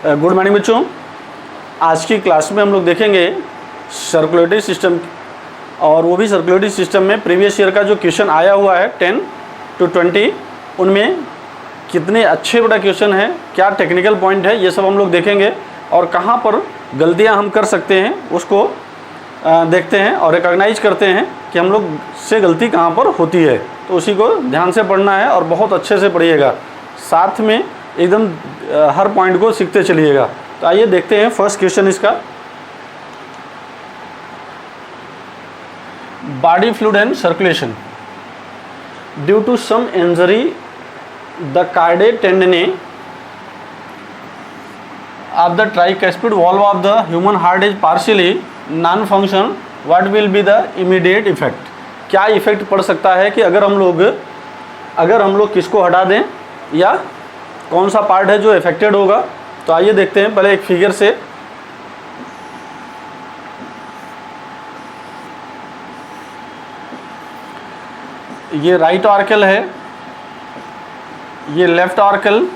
Good morning बच्चों। आज की क्लास में हम लोग देखेंगे सर्कुलेटरी सिस्टम, और वो भी सर्कुलेटरी सिस्टम में प्रीवियस ईयर का जो क्वेश्चन आया हुआ है 10 to 20, उनमें कितने अच्छे बड़ा क्वेश्चन है, क्या टेक्निकल पॉइंट है, ये सब हम लोग देखेंगे और कहाँ पर गलतियाँ हम कर सकते हैं उसको देखते हैं और रिकॉग्नाइज करते हैं कि हम लोग से गलती कहाँ पर होती है। तो उसी को ध्यान से पढ़ना है और बहुत अच्छे से पढ़िएगा, साथ में एकदम हर पॉइंट को सीखते चलिएगा। तो आइए देखते हैं फर्स्ट क्वेश्चन इसका। Body fluid and circulation due to some injury the cardiac tendency of the tricuspid valve of the human heart is partially non-function, what will be the immediate effect? क्या effect पड़ सकता है कि अगर हम लोग किसको हटा दें या कौन सा पार्ट है जो इफेक्टेड होगा। तो आइए देखते हैं पहले एक फिगर से। ये राइट ऑर्कल है, ये left oracle,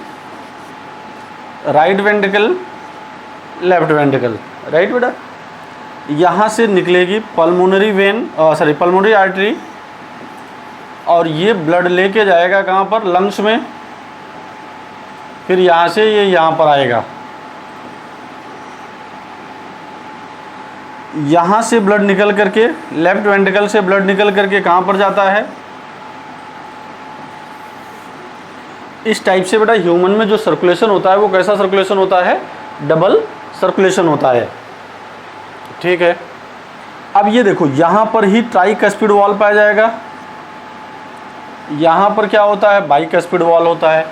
right ventricle, left ventricle, right बेटा। यहाँ से निकलेगी पल्मोनरी वेन, पल्मोनरी आर्टरी, और ये ब्लड लेके जाएगा कहाँ पर, लंग्स में। फिर यहाँ से ये यहाँ पर आएगा, यहाँ से ब्लड निकल करके लेफ्ट वेंट्रिकल से ब्लड निकल करके कहाँ पर जाता है। इस टाइप से बेटा ह्यूमन में जो सर्कुलेशन होता है वो कैसा सर्कुलेशन होता है, डबल सर्कुलेशन होता है, ठीक है। अब ये देखो यहाँ पर ही ट्राइकस्पिड वॉल पाया जाएगा, यहाँ पर क्या होता है, बाइकस्पिड वॉल होता है।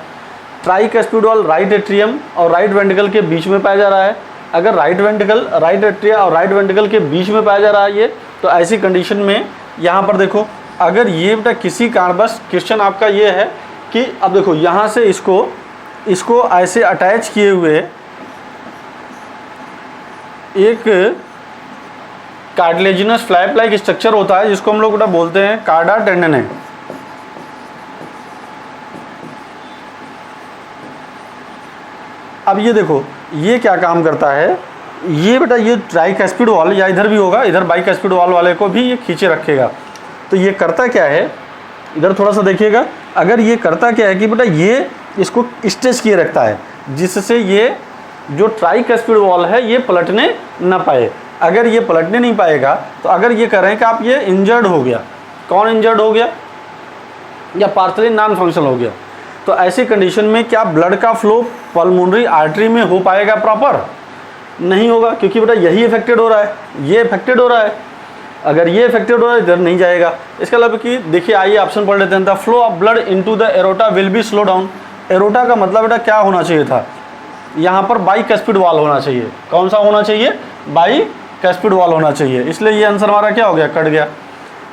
ट्राइकस्पिड वॉल राइट एट्रियम और राइट वेंट्रिकल के बीच में पाया जा रहा है। अगर राइट एट्रिया और राइट वेंट्रिकल के बीच में पाया जा रहा है ये, तो ऐसी कंडीशन में यहाँ पर देखो, अगर ये बेटा किसी कारणवश क्वेश्चन आपका ये है कि अब देखो यहाँ से इसको ऐसे अटैच किए हुए एक कार्टिलेजिनस फ्लैप लाइक स्ट्रक्चर होता है जिसको हम लोग बेटा बोलते हैं कार्डा टेंडन। अब ये देखो ये क्या काम करता है, ये बेटा ये ट्राइकस्पिड वॉल या इधर भी होगा, इधर बाइकस्पिड वॉल वाले को भी ये खींचे रखेगा। तो ये करता क्या है, इधर थोड़ा सा देखिएगा, अगर ये करता क्या है कि बेटा ये इसको स्ट्रेच किए रखता है जिससे ये जो ट्राइकस्पिड वॉल है ये पलटने ना पाए। अगर ये पलटने नहीं पाएगा तो अगर ये करें कि आप ये इंजर्ड हो गया, कौन इंजर्ड हो गया, या पार्शली नॉन फंक्शनल हो गया, तो ऐसी कंडीशन में क्या ब्लड का फ्लो पल्मोनरी आर्टरी में हो पाएगा, प्रॉपर नहीं होगा, क्योंकि बेटा यही इफेक्टेड हो रहा है, ये इफेक्टेड हो रहा है। अगर ये इफेक्टेड हो रहा है इधर नहीं जाएगा। इसका मतलब कि देखिए, आइए ऑप्शन पढ़ लेते हैं। The flow of blood into the aorta will be slow down. Aorta का मतलब बेटा क्या होना चाहिए था, यहाँ पर बाइकस्पिड वॉल होना चाहिए। कौन सा होना चाहिए, बाइकस्पिड वॉल होना चाहिए, इसलिए ये आंसर हमारा क्या हो गया, कट गया।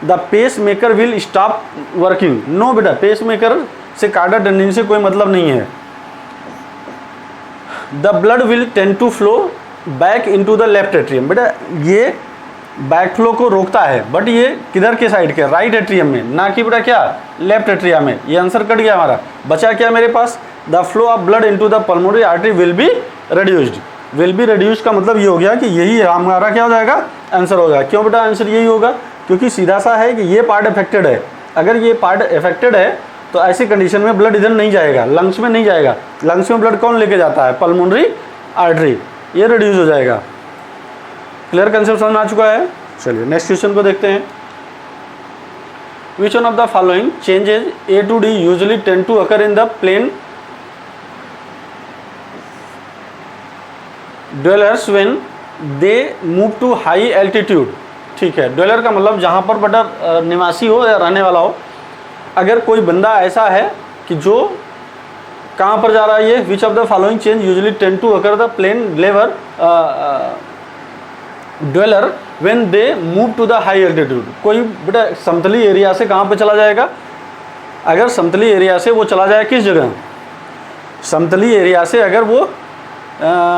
The pacemaker will stop working. No बेटा, पेस मेकर से कार्डियक टेंडेंसी से कोई मतलब नहीं है। The blood will tend to flow back into the left atrium. बेटा ये बैक फ्लो को रोकता है, बट ये किधर के साइड के, राइट एट्रियम में, ना कि बेटा क्या, लेफ्ट एट्रियम में। ये आंसर कट गया हमारा। बचा क्या मेरे पास, the flow of blood into the pulmonary artery will be reduced. Will be reduced का मतलब ये हो गया कि यही हमारा क्या हो जाएगा, आंसर होगा। क्यों बेटा आंसर यही होगा, क्योंकि सीधा सा है कि ये पार्ट अफेक्टेड है। अगर ये पार्ट अफेक्टेड है तो ऐसी कंडीशन में ब्लड इधर नहीं जाएगा, लंग्स में नहीं जाएगा। लंग्स में ब्लड कौन लेके जाता है, पल्मोनरी आर्टरी, ये रिड्यूस हो जाएगा। क्लियर कंसेप्ट समझ में आ चुका है। चलिए नेक्स्ट क्वेश्चन को देखते हैं। Which one of the following changes A to D usually tend to occur in the plain dwellers when they move to high altitude. ठीक है, ड्वेलर का मतलब जहाँ पर बेटा निवासी हो या रहने वाला हो। अगर कोई बंदा ऐसा है कि जो कहाँ पर जा रहा है, ये which of the following change usually tend to occur the plain level dweller when they move to the high altitude. कोई बेटा समतली एरिया से कहाँ पे चला जाएगा, अगर समतली एरिया से वो चला जाए किस जगह, समतली एरिया से अगर वो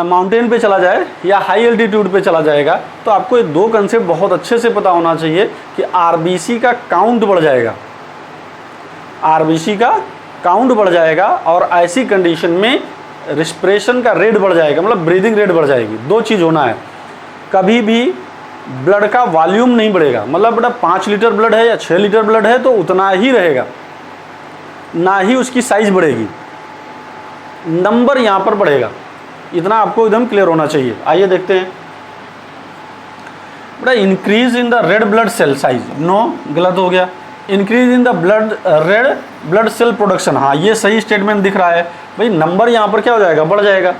माउंटेन पे चला जाए या हाई एल्टीट्यूड पे चला जाएगा, तो आपको ये दो कंसेप्ट बहुत अच्छे से पता होना चाहिए कि आरबीसी का काउंट बढ़ जाएगा, आरबीसी का काउंट बढ़ जाएगा और ऐसी कंडीशन में रिस्पिरेशन का रेट बढ़ जाएगा, मतलब ब्रीदिंग रेट बढ़ जाएगी। दो चीज़ होना है, कभी भी ब्लड का वॉल्यूम नहीं बढ़ेगा, मतलब बेटा 5 लीटर ब्लड है या 6 लीटर ब्लड है तो उतना ही रहेगा, ना ही उसकी साइज बढ़ेगी, नंबर यहाँ पर बढ़ेगा। इतना आपको एकदम क्लियर होना चाहिए। आइए देखते हैं बेटा, increase in the red blood cell size, no, गलत हो गया। Increase in the red blood cell production, हाँ ये सही स्टेटमेंट दिख रहा है भाई, नंबर यहाँ पर क्या हो जाएगा, बढ़ जाएगा।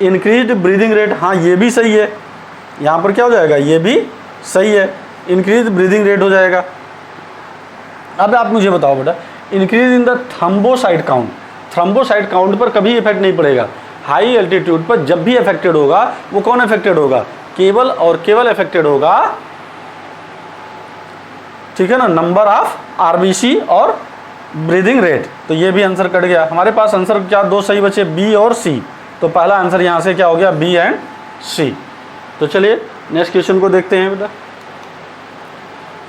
इंक्रीज ब्रीदिंग रेट, हाँ ये भी सही है, यहाँ पर क्या हो जाएगा, ये भी सही है, इंक्रीज ब्रीदिंग रेट हो जाएगा। अब आप मुझे बताओ बेटा, increase in the thrombocyte count, thrombocyte count पर कभी इफेक्ट नहीं पड़ेगा। हाई एल्टीट्यूड पर जब भी अफेक्टेड होगा, वो कौन अफेक्टेड होगा, केवल और केवल अफेक्टेड होगा, ठीक है ना, नंबर ऑफ आरबीसी और ब्रीदिंग रेट। तो ये भी आंसर कट गया। हमारे पास आंसर क्या, दो सही बचे, बी और सी। तो पहला आंसर यहाँ से क्या हो गया, बी एंड सी। तो चलिए नेक्स्ट क्वेश्चन को देखते हैं बेटा।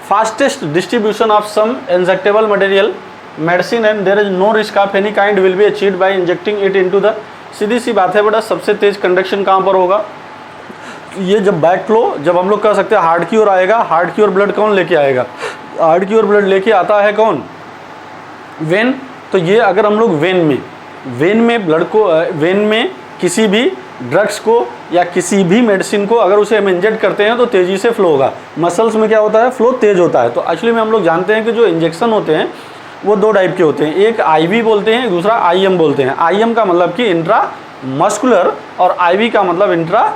Fastest distribution of some injectable material medicine and there is no risk of any kind will be achieved by injecting it into the, सीधी सी बात है बेटा, सबसे तेज कंडक्शन कहाँ पर होगा, ये जब बैक फ्लो, जब हम लोग कह सकते हैं हार्ट की ओर आएगा, हार्ट की ओर ब्लड कौन लेके आएगा, हार्ट की ओर ब्लड लेके आता है कौन, वेन। तो ये अगर हम लोग वेन में ब्लड को, वेन में किसी भी ड्रग्स को या किसी भी मेडिसिन को अगर उसे हम इंजेक्ट करते हैं तो तेज़ी से फ्लो होगा। मसल्स में क्या होता है, फ्लो तेज होता है। तो एक्चुअली में हम लोग जानते हैं कि जो इंजेक्शन होते हैं वो दो टाइप के होते हैं, एक आईवी बोलते हैं, दूसरा आईएम बोलते हैं। आईएम का मतलब कि इंट्रा मस्कुलर और आईवी का मतलब इंट्रा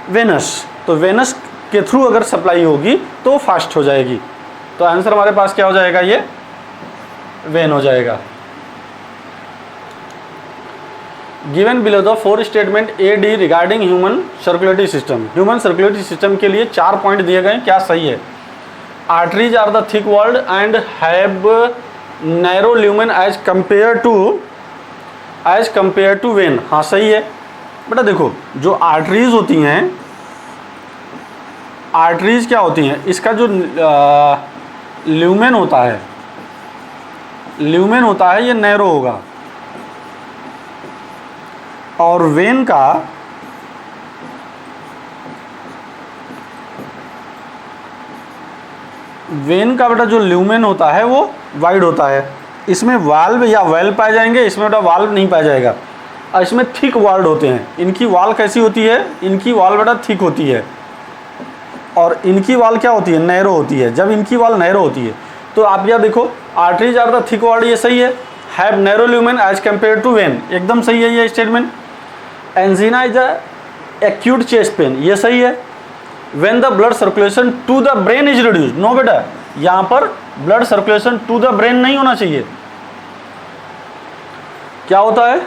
वेनस। तो वेनस के थ्रू अगर सप्लाई होगी तो फास्ट हो जाएगी। तो आंसर हमारे पास क्या हो जाएगा, ये वेन हो जाएगा। Given below the 4 statement A D regarding human circulatory system, human circulatory system के लिए 4 पॉइंट दिए गए, क्या सही है। Arteries are the thick walled and have narrow lumen as compare to vein, हाँ सही है बेटा। देखो जो आर्टरीज होती हैं, आर्टरीज क्या होती हैं, इसका जो ल्यूमेन होता है, ल्यूमेन होता है ये नैरो होगा, और वेन का बेटा जो ल्यूमेन होता है वो वाइड होता है। इसमें वाल्व या वेल पाए जाएंगे, इसमें बेटा वाल्व नहीं पाया जाएगा। और इसमें थिक वाल्ड होते हैं, इनकी वाल कैसी होती है, इनकी वाल बेटा थिक होती है, और इनकी वाल क्या होती है, नैरो होती है। जब इनकी वाल नैरो होती है तो आप क्या देखो, arteries are the thick walled, ये सही है। Have narrow lumen as compare to vein, एकदम सही है ये statement. Angina is a acute chest pain, ये सही है। When the blood circulation to the brain is reduced, no बेटा, यहाँ पर blood circulation to the brain नहीं होना चाहिए। क्या होता है,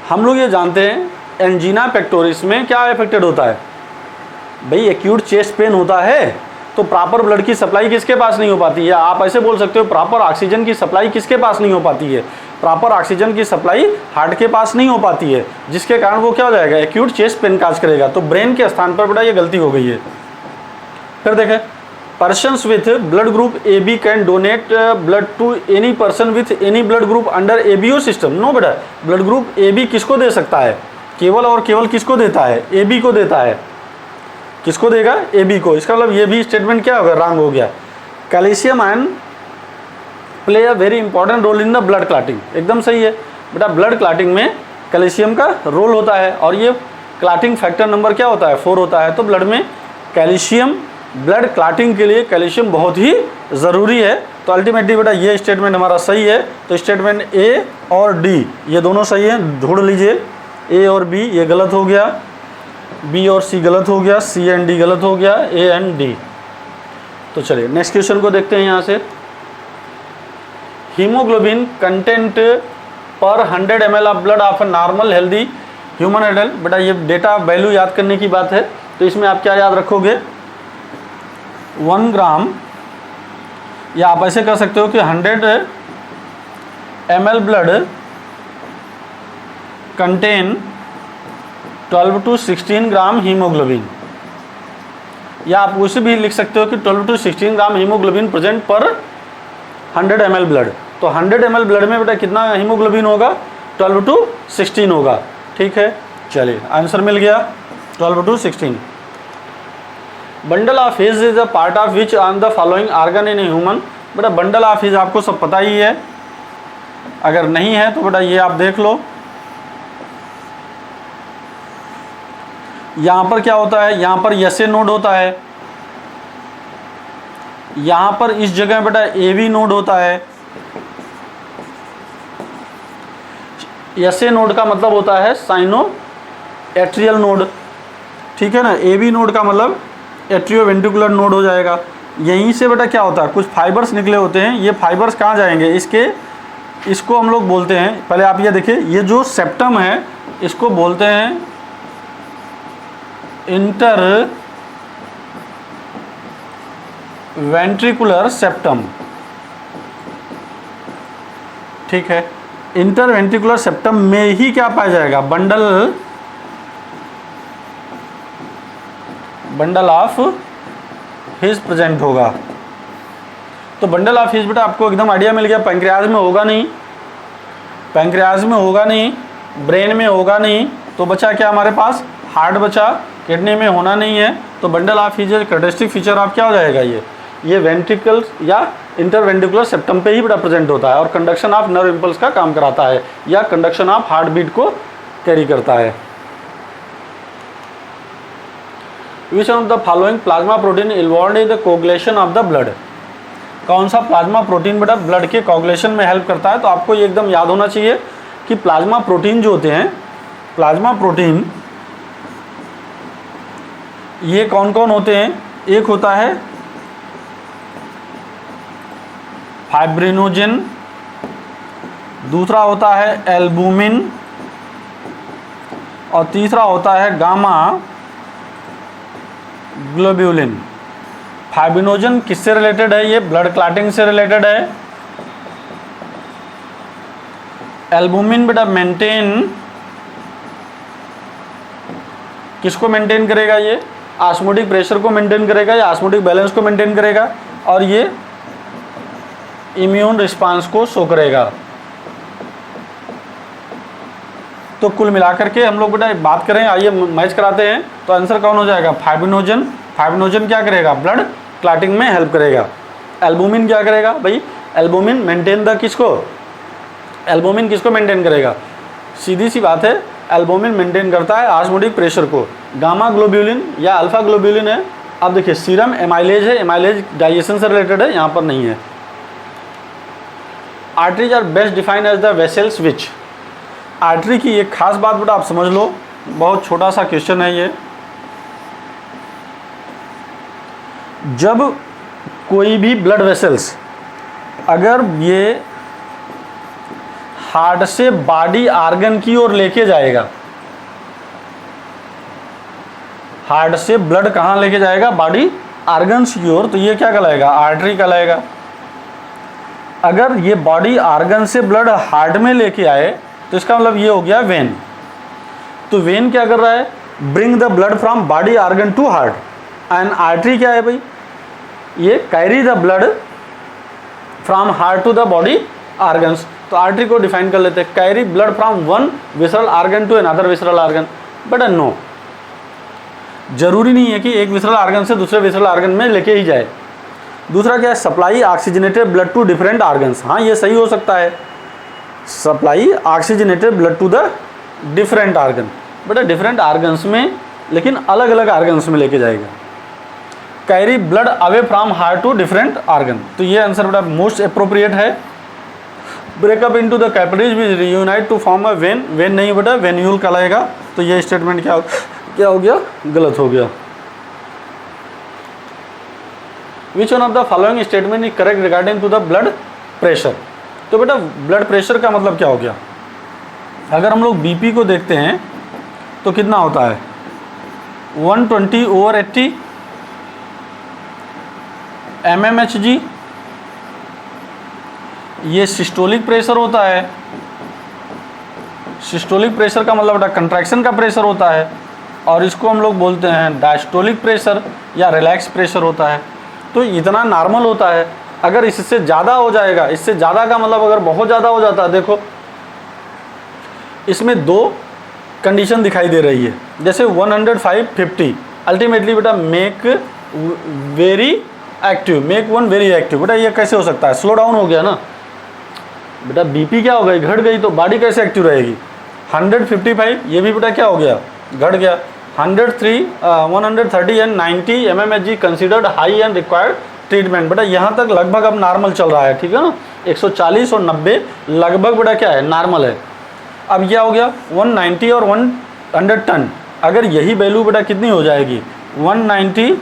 हम लोग ये जानते हैं एंजीना पेक्टोरिस में क्या अफेक्टेड होता है भाई, एक्यूट चेस्ट पेन होता है तो प्रॉपर ब्लड की सप्लाई किसके पास नहीं हो पाती है। आप ऐसे बोल सकते हो प्रॉपर ऑक्सीजन की सप्लाई किसके पास नहीं हो पाती है, प्रॉपर ऑक्सीजन की सप्लाई हार्ट के पास नहीं हो पाती है, जिसके कारण वो क्या हो जाएगा, एक्यूट चेस्ट पेन काज करेगा। तो ब्रेन के स्थान पर बेटा ये गलती हो गई है। फिर देखें, persons with blood group A B can donate blood to any person with any blood group under ABO system, no बेटा, ब्लड ग्रुप ए बी किसको दे सकता है, केवल और केवल किसको देता है, ए बी को देता है। किसको देगा, ए बी को। इसका मतलब ये भी स्टेटमेंट क्या होगा, रॉन्ग हो गया। Calcium ion play a very important role in the blood clotting, एकदम सही है बेटा, ब्लड क्लॉटिंग में कैल्शियम का रोल होता है, और ये क्लॉटिंग फैक्टर नंबर क्या होता है, 4 होता है। तो ब्लड में कैल्शियम, ब्लड क्लॉटिंग के लिए कैल्शियम बहुत ही ज़रूरी है। तो अल्टीमेटली बेटा ये स्टेटमेंट हमारा सही है। तो स्टेटमेंट ए और डी ये दोनों सही है, ढूंढ लीजिए। ए और बी ये गलत हो गया, बी और सी गलत हो गया, सी एंड डी गलत हो गया, ए एंड डी। तो चलिए नेक्स्ट क्वेश्चन को देखते हैं यहाँ से। हीमोग्लोबिन कंटेंट पर 100 ml of blood of a normal healthy human adult, बेटा ये डेटा वैल्यू याद करने की बात है। तो इसमें आप क्या याद रखोगे, 1 ग्राम, या आप ऐसे कह सकते हो कि 100 ml blood contain 12 to 16 gram haemoglobin, या आप उसे भी लिख सकते हो कि 12 to 16 ग्राम हीमोग्लोबिन प्रेजेंट पर 100 ml ब्लड। तो 100 ml ब्लड में बेटा कितना हीमोग्लोबिन होगा, 12 to 16 होगा। ठीक है, चलिए आंसर मिल गया 12 to 16। Bundle of His is a part of which one the following organ in human. बेटा बंडल ऑफ हिज आपको सब पता ही है, अगर नहीं है तो बेटा ये आप देख लो। यहाँ पर क्या होता है, यहाँ पर एसए नोड होता है, यहाँ पर इस जगह बेटा एवी नोड होता है। एसए नोड का मतलब होता है साइनो एट्रियल नोड, ठीक है ना। एवी नोड का मतलब एट्रियोवेंट्रिकुलर नोड हो जाएगा। यहीं से बेटा क्या होता है, कुछ फाइबर्स निकले होते हैं। ये फाइबर्स कहाँ जाएंगे, इसको हम लोग बोलते हैं, पहले आप ये देखिए, ये जो सेप्टम है इसको बोलते हैं इंटर वेंट्रिकुलर सेप्टम। ठीक है, इंटर वेंट्रिकुलर सेप्टम में ही क्या पाया जाएगा, बंडल ऑफ हिज प्रेजेंट होगा। तो बंडल ऑफ हिज बेटा आपको एकदम आइडिया मिल गया। पैंक्रियाज में होगा नहीं, पैंक्रियाज में होगा नहीं, ब्रेन में होगा नहीं, तो बचा क्या हमारे पास, हार्ट बचा, किडनी में होना नहीं है। तो bundle of his characteristic feature of क्या हो जाएगा, ये वेंट्रिकल या इंटरवेंट्रिकुलर सेप्टम पे ही बेटा प्रेजेंट होता है और कंडक्शन ऑफ नर्व इंपल्स का काम कराता है या कंडक्शन ऑफ हार्ट बीट को कैरी करता है। विच of the following plasma protein involved in the coagulation of the blood. कौन सा प्लाज्मा प्रोटीन बेटा ब्लड के कोगुलेशन में हेल्प करता है। तो आपको ये एकदम याद होना चाहिए कि प्लाज्मा प्रोटीन जो होते हैं, प्लाज्मा प्रोटीन ये कौन कौन होते हैं। एक होता है फाइब्रिनोजेन, दूसरा होता है एल्बुमिन और तीसरा होता है गामा ग्लोब्यूलिन। फाइब्रिनोजन किससे रिलेटेड है, ये ब्लड क्लॉटिंग से रिलेटेड है। एल्बुमिन बेटा मेंटेन, किसको मेंटेन करेगा, ये ऑस्मोटिक प्रेशर को मेंटेन करेगा या ऑस्मोटिक बैलेंस को मेंटेन करेगा, और ये इम्यून रिस्पांस को शो करेगा। तो कुल मिलाकर के हम लोग बेटा बात करें, आइए मैच कराते हैं। तो आंसर कौन हो जाएगा, फाइब्रिनोजन। फाइब्रिनोजन क्या करेगा, ब्लड क्लॉटिंग में हेल्प करेगा। एल्बुमिन क्या करेगा भाई, एल्बुमिन मेंटेन द किसको, एल्बुमिन किसको मेंटेन करेगा, सीधी सी बात है, एल्बुमिन मेंटेन करता है ऑस्मोटिक प्रेशर को। गामा ग्लोब्यूलिन या अल्फा ग्लोब्यूलिन है। अब देखिए सीरम एमाइलेज है, एमाइलेज डाइजेशन से रिलेटेड है, यहाँ पर नहीं है। Arteries are best defined as the vessels which. Artery की एक खास बात बेटा आप समझ लो, बहुत छोटा सा क्वेश्चन है ये। जब कोई भी ब्लड वेसल्स अगर ये हार्ट से बॉडी आर्गन की ओर लेके जाएगा, हार्ट से ब्लड कहाँ लेके जाएगा, बॉडी आर्गन्स की ओर, तो ये क्या कहलाएगा, आर्टरी कहलाएगा। अगर ये बॉडी आर्गन से ब्लड हार्ट में लेके आए तो इसका मतलब ये हो गया वेन। तो वेन क्या कर रहा है, bring the blood from body organ to heart. And artery क्या है भाई, ये carry the blood from heart to the body organs. तो आर्टरी को डिफाइन कर लेते हैं, carry blood from one visceral organ to another visceral organ. But no, जरूरी नहीं है कि एक विसरल आर्गन से दूसरे विसरल आर्गन में लेके ही जाए। दूसरा क्या है, supply oxygenated blood to different organs. हाँ ये सही हो सकता है, supply oxygenated blood to the different organ, but different organs में, लेकिन अलग अलग आर्गन्स में लेके जाएगा। Carry blood away from heart to different organ. तो ये आंसर बेटा मोस्ट अप्रोप्रिएट है। Break up into the capillaries which reunite to form a vein. Vein नहीं बेटा वेन्यूल कहलाएगा। तो ये स्टेटमेंट क्या हो गया, गलत हो गया। Which one of the following statement is correct regarding to the blood pressure. तो बेटा ब्लड प्रेशर का मतलब क्या हो गया, अगर हम लोग बीपी को देखते हैं तो कितना होता है, 120/80 mmHg। ये सिस्टोलिक प्रेशर होता है। सिस्टोलिक प्रेशर का मतलब बेटा कंट्रैक्शन का प्रेशर होता है, और इसको हम लोग बोलते हैं डायस्टोलिक प्रेशर या रिलैक्स प्रेशर होता है। तो इतना नॉर्मल होता है। अगर इससे ज़्यादा हो जाएगा, इससे ज़्यादा का मतलब अगर बहुत ज़्यादा हो जाता है, देखो इसमें दो कंडीशन दिखाई दे रही है, जैसे 105 50 अल्टीमेटली बेटा make very active, make one very active. बेटा ये कैसे हो सकता है, स्लो डाउन हो गया ना बेटा, बीपी क्या हो गई, घट गई, तो बॉडी कैसे एक्टिव रहेगी। 155 ये भी बेटा क्या हो गया, घट गया। 103 130 and 90 mmHg considered high and required treatment. बेटा यहाँ तक लगभग अब नॉर्मल चल रहा है, ठीक है ना। 140 और 90 लगभग बेटा क्या है, नॉर्मल है। अब क्या हो गया 190 और 110, अगर यही वैल्यू बेटा कितनी हो जाएगी 190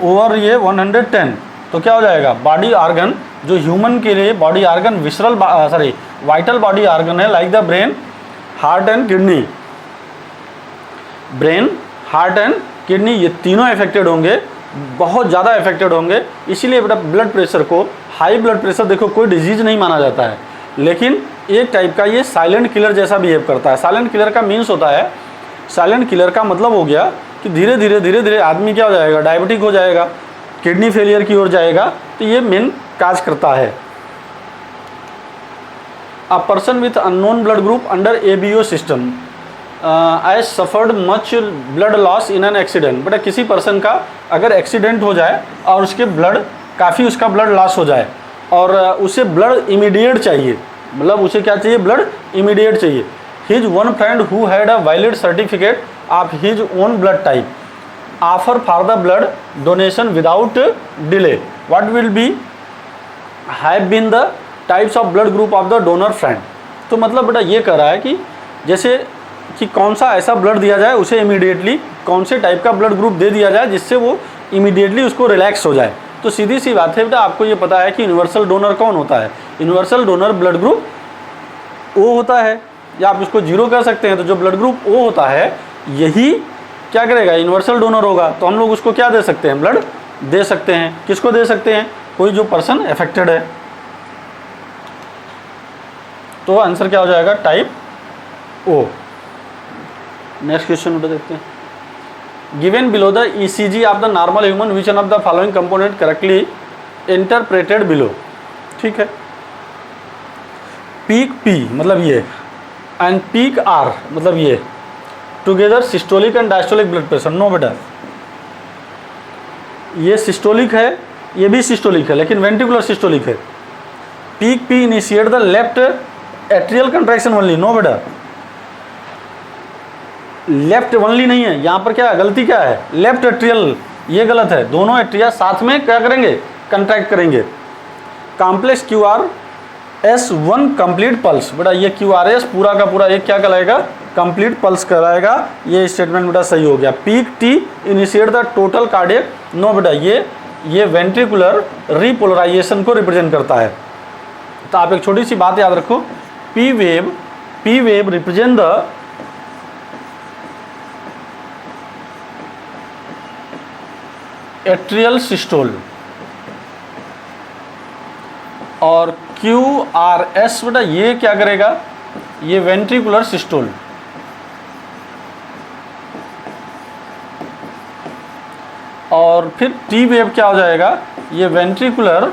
ओवर ये 110, तो क्या हो जाएगा, बॉडी आर्गन जो ह्यूमन के लिए body organ visceral vital body organ है, like the brain heart and kidney, brain heart and kidney ये तीनों इफेक्टेड होंगे, बहुत ज़्यादा इफेक्टेड होंगे। इसीलिए बेटा ब्लड प्रेशर को, हाई ब्लड प्रेशर देखो कोई डिजीज नहीं माना जाता है, लेकिन एक टाइप का ये साइलेंट किलर जैसा बिहेव करता है। साइलेंट किलर का मीन्स होता है, साइलेंट किलर का मतलब हो गया कि धीरे धीरे धीरे धीरे आदमी क्या हो जाएगा, डायबिटिक हो जाएगा, किडनी फेलियर की ओर जाएगा, तो ये मेन काज करता है। A person with unknown blood group under ABO system I suffered much blood loss in an accident. बेटा किसी पर्सन का अगर एक्सीडेंट हो जाए और उसके ब्लड काफ़ी उसका ब्लड लॉस हो जाए और उसे ब्लड इमीडिएट चाहिए, मतलब उसे क्या चाहिए, ब्लड इमीडिएट चाहिए। His one friend who had a valid certificate of his own blood type offer for the blood donation without delay, what will be have been the types of blood group of the donor friend. तो मतलब बेटा ये कह रहा है कि जैसे कि कौन सा ऐसा ब्लड दिया जाए उसे इमीडिएटली, कौन से टाइप का ब्लड ग्रुप दे दिया जाए जिससे वो इमीडिएटली उसको रिलैक्स हो जाए। तो सीधी सी बात है बेटा, आपको ये पता है कि यूनिवर्सल डोनर कौन होता है, universal donor blood group O होता है, या आप इसको 0 कह सकते हैं। तो जो ब्लड ग्रुप O होता है यही क्या करेगा, यूनिवर्सल डोनर होगा। तो हम लोग उसको क्या दे सकते हैं, ब्लड दे सकते हैं। किसको दे सकते हैं, कोई जो पर्सन अफेक्टेड है। तो आंसर क्या हो जाएगा, टाइप O। नेक्स्ट क्वेश्चन उठा देखते हैं। Given below the ECG of the normal human which one of the following component correctly interpreted below. ठीक है, पीक P मतलब ये एंड पीक R मतलब ये, together systolic and diastolic blood pressure. No बेटा, ये सिस्टोलिक है, ये भी सिस्टोलिक है, लेकिन वेंट्रिकुलर सिस्टोलिक है। Peak P initiate the left atrial contraction only. No बेटा, लेफ्ट ओनली नहीं है, यहाँ पर क्या है, गलती क्या है, लेफ्ट एट्रियल, ये गलत है। दोनों एट्रिया साथ में क्या करेंगे, कंट्रैक्ट करेंगे। Complex QRS1 complete pulse. बेटा ये QRS पूरा का पूरा एक क्या कहलाएगा, कंप्लीट पल्स कहलाएगा। ये स्टेटमेंट बेटा सही हो गया। Peak T initiate the total cardiac. No बेटा, ये वेंट्रिकुलर रीपोलराइजेशन को रिप्रेजेंट करता है। तो आप एक छोटी सी बात याद रखो, P wave represent the atrial systole और QRS बेटा ये क्या करेगा, ये वेंट्रिकुलर सिस्टोल। और फिर T वेव क्या हो जाएगा, ये वेंट्रिकुलर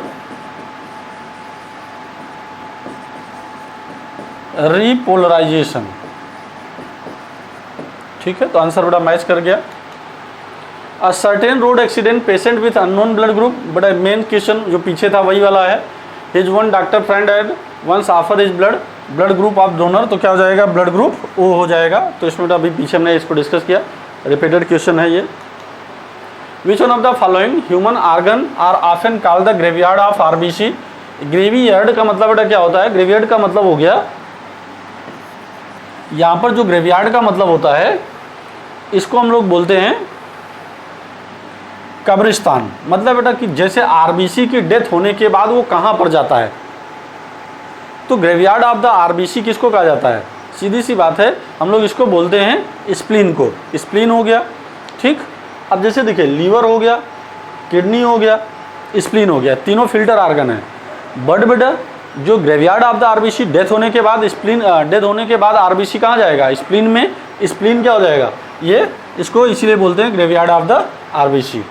रीपोलराइजेशन। ठीक है, तो आंसर बेटा मैच कर गया। A certain road accident patient with unknown blood group. बड़ा मेन क्वेश्चन जो पीछे था वही वाला है। His one doctor friend had once offer his blood group of donor. तो क्या हो जाएगा, ब्लड ग्रुप O हो जाएगा। तो इसमें अभी पीछे हमने इसको डिस्कस किया, रिपीटेड क्वेश्चन है ये। Which one of the following human organ are often called the graveyard of RBC। Graveyard का मतलब बेटा क्या होता है, ग्रेवयार्ड का मतलब हो गया, यहाँ पर जो ग्रेवयार्ड का मतलब होता है इसको हम लोग बोलते हैं कब्रिस्तान। मतलब बेटा कि जैसे RBC की डेथ होने के बाद वो कहाँ पर जाता है, तो ग्रेवयार्ड ऑफ द RBC किसको कहा जाता है, सीधी सी बात है, हम लोग इसको बोलते हैं स्प्लीन को। स्प्लीन हो गया, ठीक। अब जैसे देखिए लीवर हो गया, किडनी हो गया, स्प्लीन हो गया, तीनों फिल्टर आर्गन है। बट बेटा जो graveyard of the RBC death होने के बाद डेथ होने के बाद RBC कहाँ जाएगा, स्प्लीन में। स्प्लीन क्या हो जाएगा, ये इसको इसीलिए बोलते हैं graveyard of the RBC।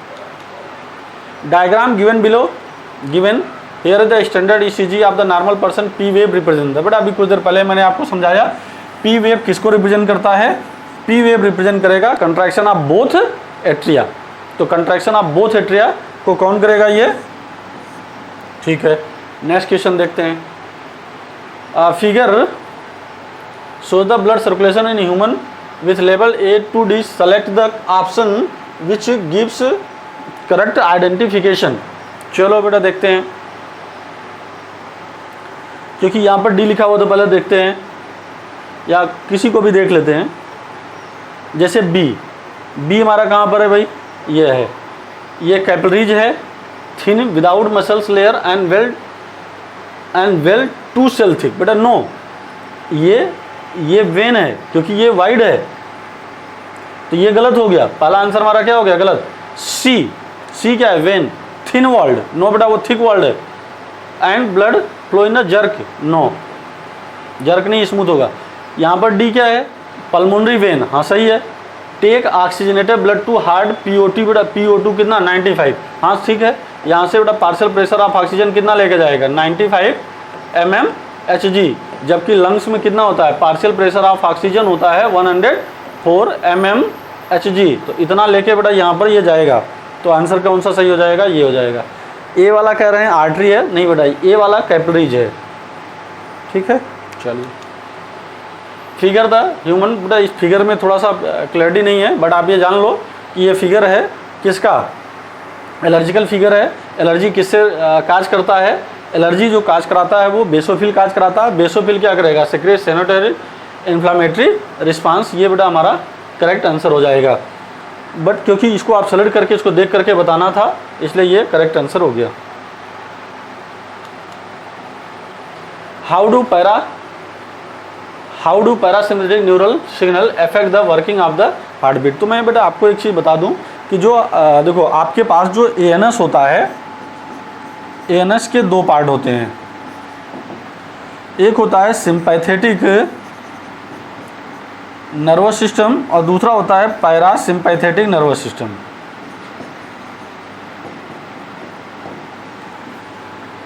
Diagram given below, given here the standard ECG of the normal person P wave represent. But अभी कुछ देर पहले मैंने आपको समझाया पी वेव किसको रिप्रेजेंट करता है? पी वेव रिप्रेजेंट करेगा कंट्रैक्शन ऑफ बोथ एट्रिया। तो कंट्रैक्शन ऑफ बोथ एट्रिया को कौन करेगा? ये ठीक है। नेक्स्ट क्वेश्चन देखते हैं। Figure show the blood circulation in human with level A to D, select the option which gives correct identification. चलो बेटा देखते हैं, क्योंकि यहाँ पर डी लिखा हुआ तो पहले देखते हैं, या किसी को भी देख लेते हैं। जैसे बी हमारा कहाँ पर है भाई? ये है, ये कैपिलरीज है, thin without muscles layer and well two cell thick. बेटा नो, ये वेन है, क्योंकि ये वाइड है, तो ये गलत हो गया। पहला आंसर हमारा क्या हो गया? गलत। सी क्या है? वेन। थिन वॉल्ड, नो बेटा वो थिक वॉल्ड है। And blood flow in a jerk, no jerk नहीं, स्मूथ होगा। यहाँ पर डी क्या है? पल्मोनरी वेन, हाँ सही है। Take oxygenated blood to heart PO2, बेटा PO2 कितना? 95, हाँ ठीक है। यहाँ से बेटा पार्शियल प्रेशर ऑफ ऑक्सीजन कितना लेके जाएगा? 95 mmHg, जबकि लंग्स में कितना होता है? पार्शियल प्रेशर ऑफ ऑक्सीजन होता है 104 mmHg। तो इतना लेके बेटा यहाँ पर ये जाएगा। तो आंसर कौन सा सही हो जाएगा? ये हो जाएगा। ए वाला कह रहे हैं आर्टरी है, नहीं बेटा ए वाला कैपिलरीज है। ठीक है, चलिए। फिगर द ह्यूमन, बेटा इस फिगर में थोड़ा सा क्लैरिटी नहीं है, बट आप ये जान लो कि ये फिगर है किसका? एलर्जिकल फिगर है। एलर्जी किससे काज करता है? एलर्जी जो काज कराता है वो बेसोफिल काज कराता है। बेसोफिल क्या करेगा? Secrete sanitary inflammatory response. ये बेटा हमारा करेक्ट आंसर हो जाएगा। बट क्योंकि इसको आप सेलेक्ट करके इसको देख करके बताना था, इसलिए ये करेक्ट आंसर हो गया। How do parasympathetic neural signal affect the working of the heart beat. तो मैं बेटा आपको एक चीज़ बता दूं कि जो देखो आपके पास जो ANS होता है, ANS के दो पार्ट होते हैं। एक होता है सिंपैथेटिक नर्वस सिस्टम और दूसरा होता है parasympathetic nervous system.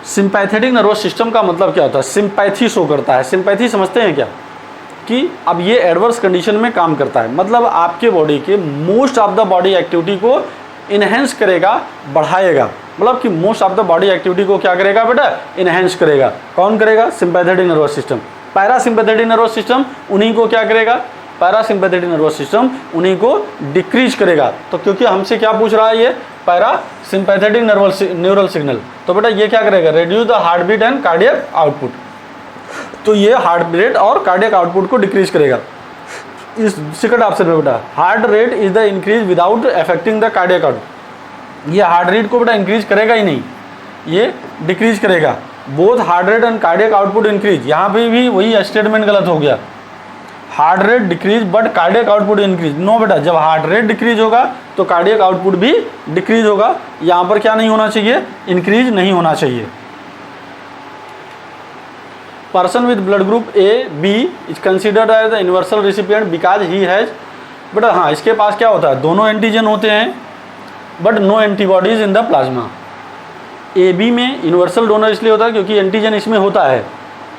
Sympathetic nervous system का मतलब क्या होता है? सिंपैथी शो करता है। सिंपैथी समझते हैं क्या? कि अब ये एडवर्स कंडीशन में काम करता है, मतलब आपके बॉडी के most of the body activity को इनहेंस करेगा, बढ़ाएगा। मतलब कि most of the body activity को क्या करेगा बेटा? इनहेंस करेगा। कौन करेगा? Sympathetic nervous system. Parasympathetic nervous system उन्हीं को क्या करेगा? पैरासिम्पैथेटिक नर्वस सिस्टम उन्हीं को डिक्रीज करेगा। तो क्योंकि हमसे क्या पूछ रहा है ये? Parasympathetic neural signal. तो बेटा ये क्या करेगा? Reduce the heart beat and cardiac output. तो ये हार्ट रेट और कार्डियक आउटपुट को डिक्रीज करेगा। इस सेकंड ऑप्शन में बेटा heart rate is the increase without affecting the cardiac output. ये हार्ट रेट को बेटा इंक्रीज करेगा ही नहीं, ये डिक्रीज करेगा। Both heart rate and cardiac output increase. यहाँ पे भी वही स्टेटमेंट गलत हो गया। Heart rate decrease but cardiac output increase. No बेटा, जब हार्ट रेट डिक्रीज होगा तो कार्डियक आउटपुट भी डिक्रीज होगा। यहाँ पर क्या नहीं होना चाहिए? इंक्रीज नहीं होना चाहिए। Person with blood group AB is considered as the universal recipient because he has. बेटा हाँ, इसके पास क्या होता है? दोनों एंटीजन होते हैं but no antibodies in the plasma. AB में यूनिवर्सल डोनर इसलिए होता है क्योंकि एंटीजन इसमें होता है,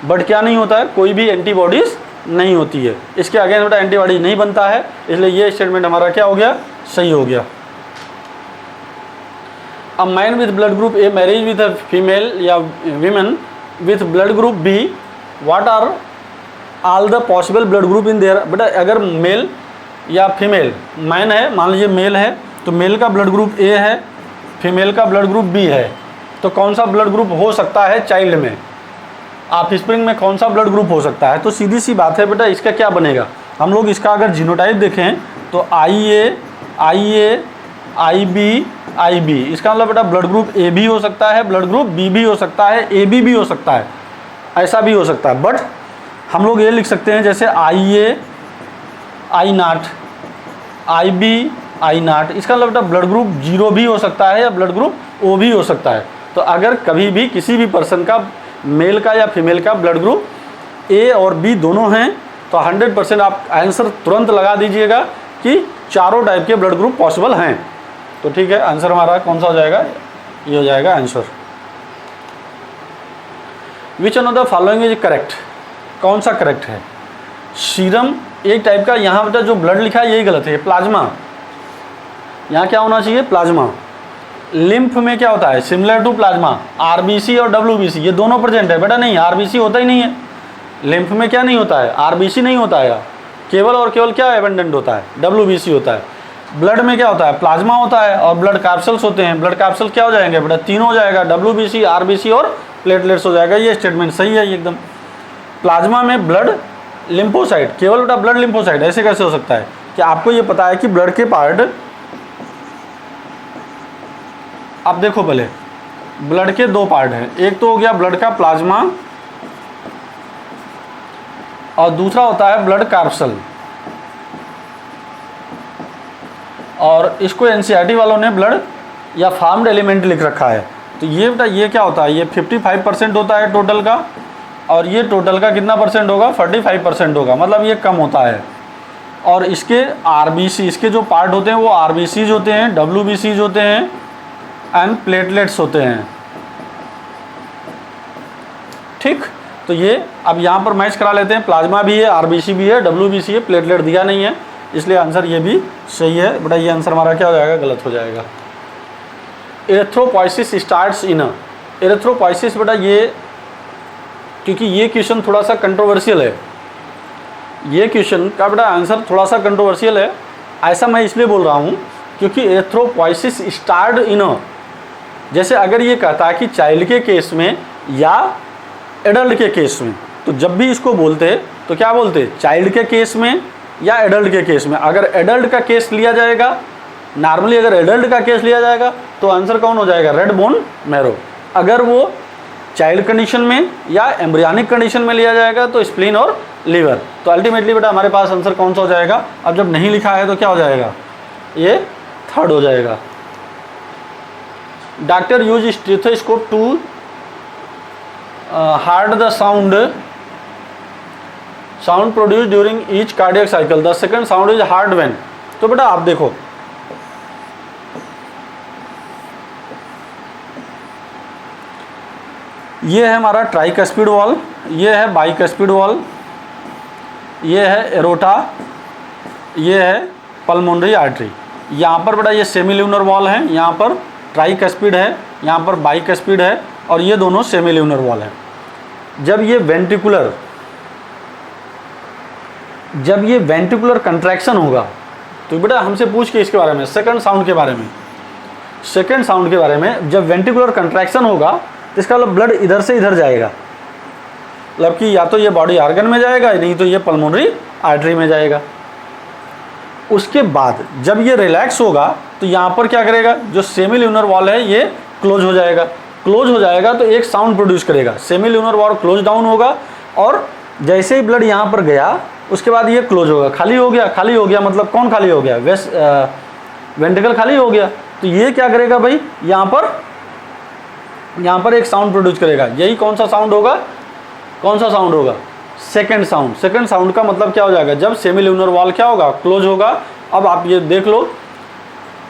बट क्या नहीं होता है? कोई भी एंटीबॉडीज नहीं होती है। इसके अगेंस्ट बेटा एंटीबॉडी नहीं बनता है, इसलिए ये स्टेटमेंट हमारा क्या हो गया? सही हो गया। A man with blood group A marriage with a female या women with blood group B, what are all the possible blood group in there. बेटा अगर मेल या फीमेल, मैन है मान लीजिए मेल है तो मेल का ब्लड ग्रुप A है, फीमेल का ब्लड ग्रुप B है, तो कौन सा ब्लड ग्रुप हो सकता है चाइल्ड में? ऑफस्प्रिंग में कौन सा ब्लड ग्रुप हो सकता है? तो सीधी सी बात है बेटा, इसका क्या बनेगा? हम लोग इसका अगर जीनोटाइप देखें तो IA, IB, IB। इसका मतलब बेटा ब्लड ग्रुप A भी हो सकता है, ब्लड ग्रुप B भी हो सकता है, AB भी हो सकता है, ऐसा भी हो सकता है। बट हम लोग ये लिख सकते हैं जैसे IA I0, IB I0। इसका मतलब बेटा ब्लड ग्रुप 0 भी हो सकता है या ब्लड ग्रुप O भी हो सकता है। तो अगर कभी भी किसी भी पर्सन का, मेल का या फीमेल का ब्लड ग्रुप A और B दोनों हैं तो 100% आप आंसर तुरंत लगा दीजिएगा कि चारों टाइप के ब्लड ग्रुप पॉसिबल हैं। तो ठीक है, आंसर हमारा कौन सा हो जाएगा? ये हो जाएगा answer. Which one of the following is correct? कौन सा करेक्ट है? सीरम एक टाइप का, यहाँ बेटा जो ब्लड लिखा है यही गलत है, प्लाज्मा। यहाँ क्या होना चाहिए, प्लाज्मा। लिम्फ में क्या होता है, सिमिलर टू प्लाज्मा। आरबीसी और डब्ल्यूबीसी ये दोनों प्रेजेंट है बेटा, नहीं आरबीसी होता ही नहीं है। लिम्फ में क्या नहीं होता है, आरबीसी नहीं होता है, केवल और केवल क्या एबेंडेंट होता है, डब्ल्यूबीसी होता है। ब्लड में क्या होता है, प्लाज्मा होता है और ब्लड कैप्सूल्स होते हैं। ब्लड कैप्सूल क्या हो जाएंगे बेटा, तीनों हो जाएगा, डब्ल्यूबीसी, आरबीसी और प्लेटलेट्स हो जाएगा। ये स्टेटमेंट सही है एकदम। प्लाज्मा में ब्लड लिम्फोसाइट, केवल बेटा ब्लड लिम्फोसाइट, ऐसे कैसे हो सकता है कि आपको ये पता है कि ब्लड के पार्ट, अब देखो पहले ब्लड के दो पार्ट हैं, एक तो हो गया ब्लड का प्लाज्मा और दूसरा होता है ब्लड कैप्सूल। और इसको एनसीईआरटी वालों ने ब्लड या फार्म्ड एलिमेंट लिख रखा है। तो ये बेटा ये क्या होता है, ये 55% होता है टोटल का, और ये टोटल का कितना परसेंट होगा, 45% होगा, मतलब ये कम होता है। और इसके आरबीसी, इसके जो पार्ट होते हैं वो आरबीसीज होते हैं, डब्ल्यूबीसीज होते हैं एंड प्लेटलेट्स होते हैं। ठीक, तो ये अब यहाँ पर मैच करा लेते हैं, प्लाज्मा भी है, आरबीसी भी है, डब्ल्यूबीसी है, प्लेटलेट दिया नहीं है, इसलिए आंसर ये भी सही है बेटा। ये आंसर हमारा क्या हो जाएगा, गलत हो जाएगा। एरिथ्रोपोइसिस स्टार्ट्स इन, एरिथ्रोपोइसिस बेटा ये, क्योंकि ये क्वेश्चन थोड़ा सा कंट्रोवर्शियल है, ये क्वेश्चन का बेटा आंसर थोड़ा सा कंट्रोवर्शियल है। ऐसा मैं इसलिए बोल रहा हूँ क्योंकि एरिथ्रोपोइसिस स्टार्ट इन, जैसे अगर ये कहता है कि चाइल्ड के केस में या एडल्ट के केस में, तो जब भी इसको बोलते तो क्या बोलते, चाइल्ड के केस में या एडल्ट के केस में। अगर एडल्ट का केस लिया जाएगा, नॉर्मली अगर एडल्ट का केस लिया जाएगा तो आंसर कौन हो जाएगा, रेड बोन मैरो। अगर वो चाइल्ड कंडीशन में या एम्ब्रियनिक कंडीशन में लिया जाएगा तो स्प्लीन और लीवर। तो अल्टीमेटली बेटा हमारे पास आंसर कौन सा हो जाएगा, अब जब नहीं लिखा है तो क्या हो जाएगा, ये थर्ड हो जाएगा। Doctor use stethoscope to heard the sound produce during each cardiac cycle, the second sound is heard when. तो बेटा आप देखो, ये है हमारा ट्राइकस्पिड वॉल, ये है बाइकस्पिड वॉल, ये है एरोटा, ये है पल्मोनरी आर्टरी। यहाँ पर बेटा ये सेमील्यूनर वॉल है, यहाँ पर ट्राइकस्पिड है, यहाँ पर बाइकस्पिड है और ये दोनों सेमील्यूनर वॉल है। जब ये वेंट्रिकुलर कंट्रैक्शन होगा तो बेटा हमसे पूछ के इसके बारे में, सेकंड साउंड के बारे में, सेकंड साउंड के बारे में, जब वेंट्रिकुलर कंट्रैक्शन होगा तो इसका मतलब ब्लड इधर से इधर जाएगा, मतलब कि या तो ये बॉडी ऑर्गन में जाएगा नहीं तो ये पल्मोनरी आर्टरी में जाएगा। उसके बाद जब ये रिलैक्स होगा तो यहाँ पर क्या करेगा, जो सेमील्यूनर वॉल है ये क्लोज हो जाएगा, क्लोज हो जाएगा तो एक साउंड प्रोड्यूस करेगा। सेमील्यूनर वॉल क्लोज डाउन होगा और जैसे ही ब्लड यहाँ पर गया उसके बाद ये क्लोज होगा, खाली हो गया, खाली हो गया मतलब कौन खाली हो गया, वेंट्रिकल खाली हो गया। तो ये क्या करेगा भाई, यहाँ पर एक साउंड प्रोड्यूस करेगा। यही कौन सा साउंड होगा, कौन सा साउंड होगा, सेकंड साउंड। सेकंड साउंड का मतलब क्या हो जाएगा, जब सेमील्यूनर वॉल क्या होगा, क्लोज होगा। अब आप ये देख लो,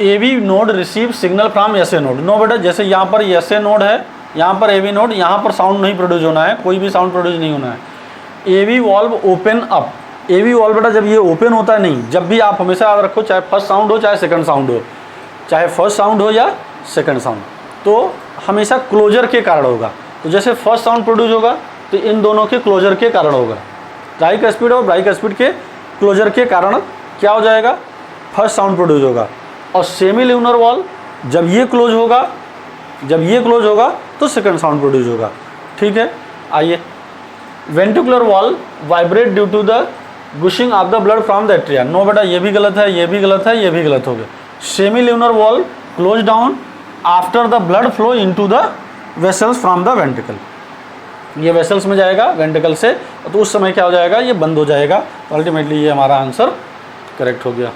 AV node receive signal from SA node. No बेटा, जैसे यहाँ पर एसए नोड है, यहाँ पर एवी नोड, यहाँ पर साउंड नहीं प्रोड्यूस होना है, कोई भी साउंड प्रोड्यूस नहीं होना है। एवी वॉल्व ओपन अप, एवी वॉल्व बेटा जब ये ओपन होता है, नहीं, जब भी आप हमेशा याद रखो, चाहे फर्स्ट साउंड हो चाहे सेकंड साउंड हो, चाहे फर्स्ट साउंड हो या सेकंड साउंड, तो हमेशा क्लोजर के कारण होगा। तो जैसे फर्स्ट साउंड प्रोड्यूस होगा तो इन दोनों के क्लोजर के कारण होगा, ट्राइकस्पिड और बाइकस्पिड के क्लोजर के कारण क्या हो जाएगा, फर्स्ट साउंड प्रोड्यूस होगा। और सेमील्यूनर वॉल जब ये क्लोज होगा, जब ये क्लोज होगा तो सेकंड साउंड प्रोड्यूस होगा। ठीक है, आइए, ventricular wall vibrate due to the gushing of the blood from the atria. No बेटा, ये भी गलत है, ये भी गलत है, ये भी गलत हो गया। सेमील्यूनर wall close down after the blood flow into the vessels from the ventricle. ये वेसल्स में जाएगा वेंट्रिकल से, तो उस समय क्या हो जाएगा, ये बंद हो जाएगा। तो अल्टीमेटली ये हमारा आंसर करेक्ट हो गया।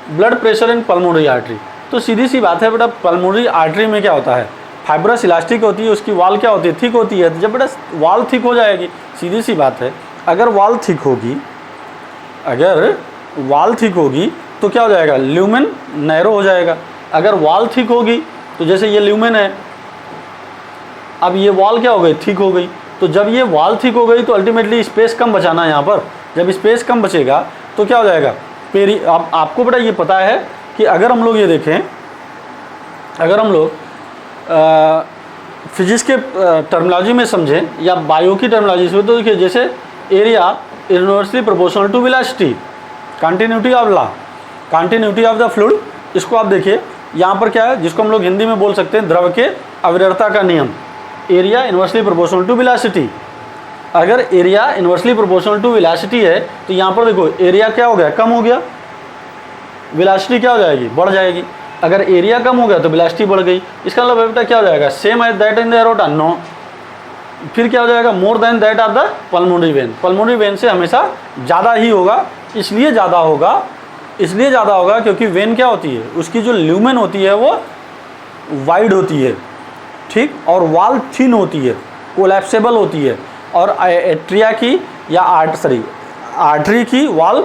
Blood pressure in pulmonary artery, तो सीधी सी बात है बेटा, पल्मोनरी आर्टरी में क्या होता है, फाइब्रस इलास्टिक होती है, उसकी वॉल क्या होती है, थिक होती है। जब बेटा वॉल थिक हो जाएगी, सीधी सी बात है, अगर वॉल थिक होगी, अगर वॉल थिक होगी तो क्या हो जाएगा, ल्यूमेन नैरो हो जाएगा। अगर वॉल थिक होगी तो जैसे ये ल्यूमेन है, अब ये वॉल क्या हो गई, थिक हो गई, तो जब ये वॉल थिक हो गई तो अल्टीमेटली स्पेस कम बचाना है यहाँ पर। जब स्पेस कम बचेगा तो क्या हो जाएगा, आपको बेटा ये पता है कि अगर हम लोग ये देखें, अगर हम लोग फिजिक्स के टर्मिनोलॉजी में समझें या बायो की टर्मिनोलॉजी से, तो देखिए जैसे area inversely proportional to velocity, continuity of law, continuity of the fluid, इसको आप देखिए यहाँ पर क्या है, जिसको हम लोग हिंदी में बोल सकते हैं द्रव के अविरलता का नियम। Area inversely proportional to velocity, अगर area inversely proportional to velocity है तो यहाँ पर देखो एरिया क्या हो गया, कम हो गया, वेलोसिटी क्या हो जाएगी, बढ़ जाएगी। अगर एरिया कम हो गया तो वेलोसिटी बढ़ गई। इसका मतलब बेटा क्या हो जाएगा, same as that in the aorta, no. फिर क्या हो जाएगा, more than that of the pulmonary vein, pulmonary vein से हमेशा ज़्यादा ही होगा। इसलिए ज़्यादा होगा क्योंकि वेन क्या होती है, उसकी जो ल्यूमेन होती है वो वाइड होती है, ठीक, और वॉल थिन होती है, कोलैप्सेबल होती है। और एट्रिया की या आर्टरी की वॉल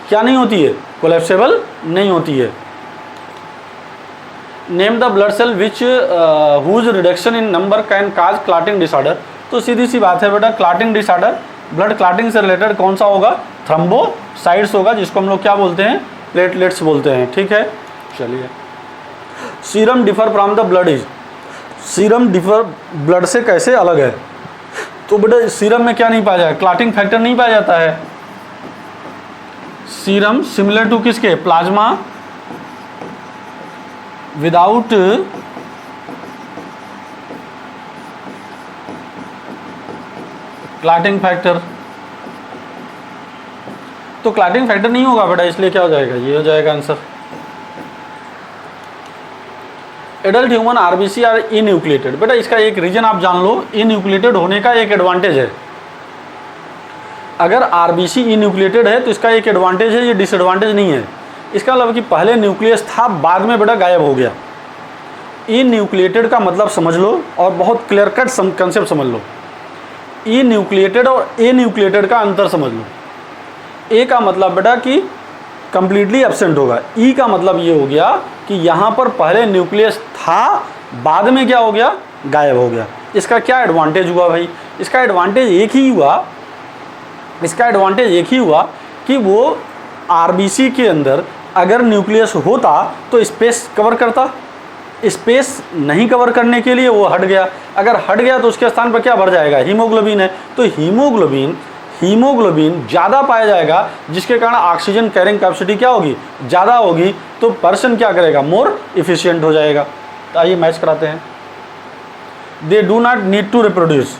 क्या नहीं होती है, कोलैप्सेबल नहीं होती है। Name the blood cell which whose reduction in number can cause clotting disorder. तो सीधी सी बात है बेटा, क्लॉटिंग डिसऑर्डर ब्लड क्लॉटिंग से रिलेटेड कौन सा होगा, थ्रोम्बोसाइट्स होगा, जिसको हम लोग क्या बोलते हैं, प्लेटलेट्स बोलते हैं, ठीक है। चलिए, serum differ from the blood is, serum differ blood से कैसे अलग है। तो बेटा सीरम में क्या नहीं पाया जाएगा, क्लॉटिंग फैक्टर नहीं पाया जाता है। सीरम सिमिलर टू किसके, प्लाज्मा विदाउट क्लॉटिंग फैक्टर। तो क्लॉटिंग फैक्टर नहीं होगा बेटा, इसलिए क्या हो जाएगा, ये हो जाएगा answer. Adult human RBC are enucleated. बेटा इसका एक रीजन आप जान लो, इन्यूक्लिएटेड होने का एक एडवांटेज है। अगर आरबीसी इन्यूक्लिएटेड है तो इसका एक एडवांटेज है, ये डिसएडवांटेज नहीं है। इसका मतलब कि पहले न्यूक्लियस था, बाद में बेटा गायब हो गया। इन्यूक्लिएटेड का मतलब समझ लो और बहुत क्लियर कट कंसेप्ट समझ लो। इन्यूक्लिएटेड और ए न्यूक्लिएटेड का अंतर समझ लो। ए का मतलब बेटा कि कंप्लीटली एब्सेंट होगा, ई का मतलब ये हो गया कि यहाँ पर पहले न्यूक्लियस था, बाद में क्या हो गया, गायब हो गया। इसका क्या एडवांटेज हुआ भाई, इसका एडवांटेज एक ही हुआ कि वो आरबीसी के अंदर अगर न्यूक्लियस होता तो स्पेस कवर करता, स्पेस नहीं कवर करने के लिए वो हट गया। अगर हट गया तो उसके स्थान पर क्या भर जाएगा, हीमोग्लोबिन है। तो हीमोग्लोबिन ज़्यादा पाया जाएगा, जिसके कारण ऑक्सीजन कैरिंग कैपेसिटी क्या होगी, ज़्यादा होगी। तो पर्सन क्या करेगा, मोर इफिशियंट हो जाएगा। तो आइए मैच कराते हैं। They do not need to reproduce.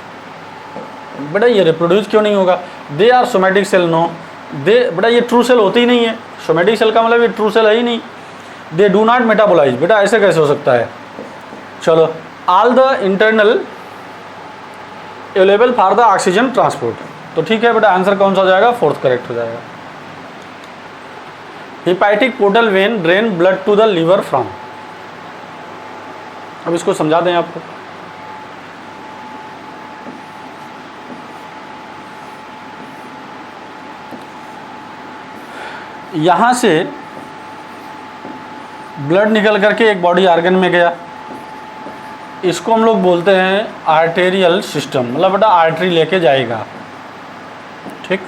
बेटा ये रिप्रोड्यूस क्यों नहीं होगा, they are somatic cell, no. They बेटा ये ट्रू सेल होती ही नहीं है, सोमेटिक सेल का मतलब ये ट्रू सेल है ही नहीं। दे डू नॉट मेटाबोलाइज, बेटा ऐसे कैसे हो सकता है। चलो, all the internal available for the oxygen transport. तो ठीक है बेटा, आंसर कौन सा हो जाएगा, फोर्थ करेक्ट हो जाएगा। Hepatic portal vein drain blood to the liver from. अब इसको समझा दें आपको। यहाँ से ब्लड निकल करके एक बॉडी आर्गन में गया, इसको हम लोग बोलते हैं आर्टेरियल सिस्टम, मतलब बेटा आर्टरी लेके जाएगा, ठीक।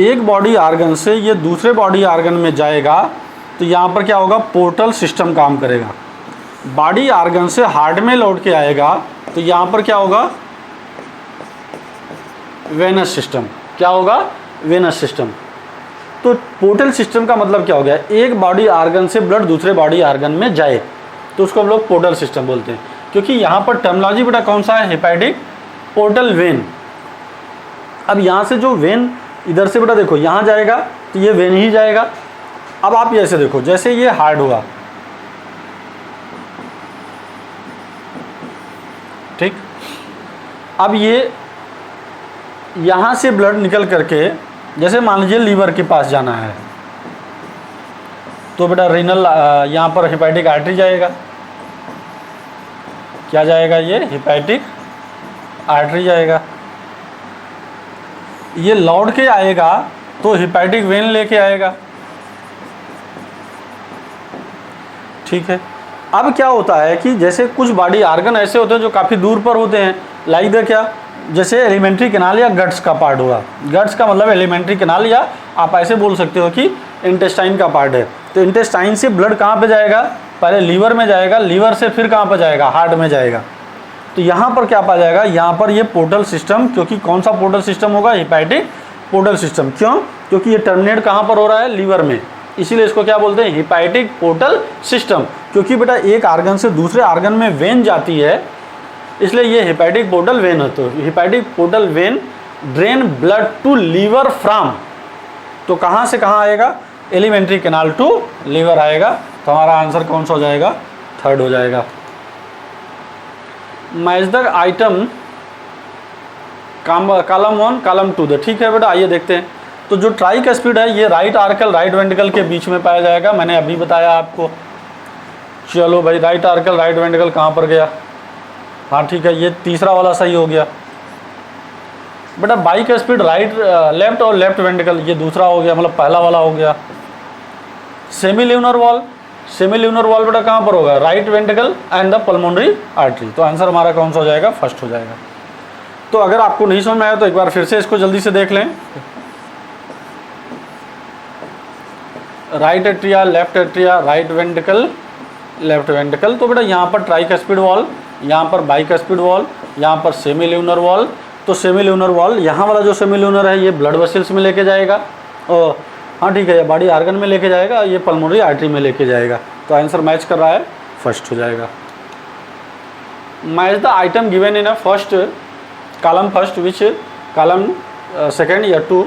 एक बॉडी आर्गन से ये दूसरे बॉडी आर्गन में जाएगा तो यहाँ पर क्या होगा, पोर्टल सिस्टम काम करेगा। बॉडी आर्गन से हार्ट में लौट के आएगा तो यहाँ पर क्या होगा, वेनस सिस्टम। क्या होगा, वेनस सिस्टम। तो पोर्टल सिस्टम का मतलब क्या हो गया, एक बॉडी आर्गन से ब्लड दूसरे बॉडी आर्गन में जाए तो उसको हम लोग पोर्टल सिस्टम बोलते हैं। क्योंकि यहाँ पर टर्मिनोलॉजी बेटा कौन सा है, हेपेटिक पोर्टल वेन। अब यहाँ से जो वेन इधर से बेटा देखो यहाँ जाएगा तो ये वेन ही जाएगा। अब आप ऐसे देखो, जैसे ये हार्ड हुआ, ठीक। अब ये यहाँ से ब्लड निकल करके, जैसे मान लीजिए लीवर के पास जाना है तो बेटा रीनल यहाँ पर हेपेटिक आर्टरी जाएगा। क्या जाएगा, ये हेपेटिक आर्टरी जाएगा। ये लौट के आएगा तो हेपेटिक वेन लेके आएगा, ठीक है। अब क्या होता है कि जैसे कुछ बॉडी आर्गन ऐसे होते हैं जो काफ़ी दूर पर होते हैं, लाइक द क्या, जैसे एलिमेंट्री कैनाल या गट्स का पार्ट हुआ, गट्स का मतलब एलिमेंट्री कैनाल, या आप ऐसे बोल सकते हो कि इंटेस्टाइन का पार्ट है। तो इंटेस्टाइन से ब्लड कहाँ पे जाएगा, पहले लीवर में जाएगा, लीवर से फिर कहाँ पर जाएगा, हार्ट में जाएगा। तो यहाँ पर क्या पा जाएगा, यहाँ पर ये पोर्टल सिस्टम, क्योंकि कौन सा पोर्टल सिस्टम होगा, हेपेटिक पोर्टल सिस्टम। क्यों, क्योंकि ये टर्मिनेट कहाँ पर हो रहा है, लीवर में, इसीलिए इसको क्या बोलते हैं, हेपेटिक पोर्टल सिस्टम। क्योंकि बेटा एक आर्गन से दूसरे आर्गन में वेन जाती है, इसलिए ये हेपेटिक पोर्टल वेन है। तो hepatic portal vein drain blood to liver from, तो कहाँ से कहाँ आएगा, एलिमेंट्री कैनाल टू लीवर आएगा। तो हमारा आंसर कौन सा हो जाएगा, थर्ड हो जाएगा। Match the item column 1 column 2 ठीक है बेटा, आइए देखते हैं। तो जो ट्राइकस्पिड है ये राइट आर्कल राइट वेंट्रिकल के बीच में पाया जाएगा, मैंने अभी बताया आपको। चलो भाई, राइट आर्कल राइट वेंट्रिकल कहाँ पर गया, हाँ ठीक है, ये तीसरा वाला सही हो गया बेटा। बाइकस्पिड राइट लेफ्ट और लेफ्ट वेंट्रिकल, ये दूसरा हो गया, मतलब पहला वाला हो गया। सेमील्यूनर वॉल, सेमील्यूनर वॉल बेटा कहाँ पर होगा, right ventricle and the pulmonary artery. तो आंसर हमारा कौन सा हो जाएगा, फर्स्ट हो जाएगा। तो अगर आपको नहीं समझ में आया तो एक बार फिर से इसको जल्दी से देख लें। Right atria, left atria, right ventricle, left ventricle. तो बेटा यहाँ पर ट्राइकस्पिड वॉल, यहाँ पर बाइकस्पिड वॉल, यहाँ पर सेमील्यूनर वॉल। तो सेमील्यूनर वॉल, यहाँ वाला जो सेमील्यूनर है ये ब्लड वेसल्स में लेके जाएगा, और हाँ ठीक है, ये बॉडी आर्गन में लेके जाएगा, ये पल्मोनरी आर्टरी में लेके जाएगा। तो आंसर मैच कर रहा है, फर्स्ट हो जाएगा। Match the item given in a first column first which column second या 2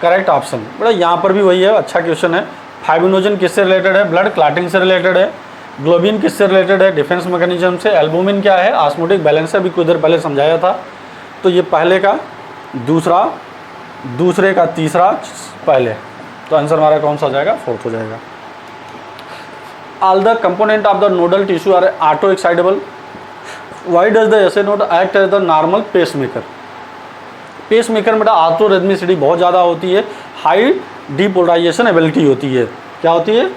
करेक्ट ऑप्शन। बेटा यहाँ पर भी वही है, अच्छा क्वेश्चन है। फाइब्रिनोजन किससे रिलेटेड है, ब्लड क्लॉटिंग से रिलेटेड है। ग्लोबिन किससे रिलेटेड है, डिफेंस मैकेनिज्म से। एल्बुमिन क्या है, ऑस्मोटिक बैलेंस है, अभी कुछ देर पहले समझाया था। तो ये पहले का दूसरा, दूसरे का तीसरा, पहले। तो आंसर हमारा कौन सा हो जाएगा, फोर्थ हो जाएगा। All the component of the nodal tissue are auto excitable. Why does the SA node act as the normal pacemaker. Pacemaker में ऑटो रिदमिसिटी बहुत ज़्यादा होती है, हाई डीपोलराइजेशन एबिलिटी होती है। क्या होती है,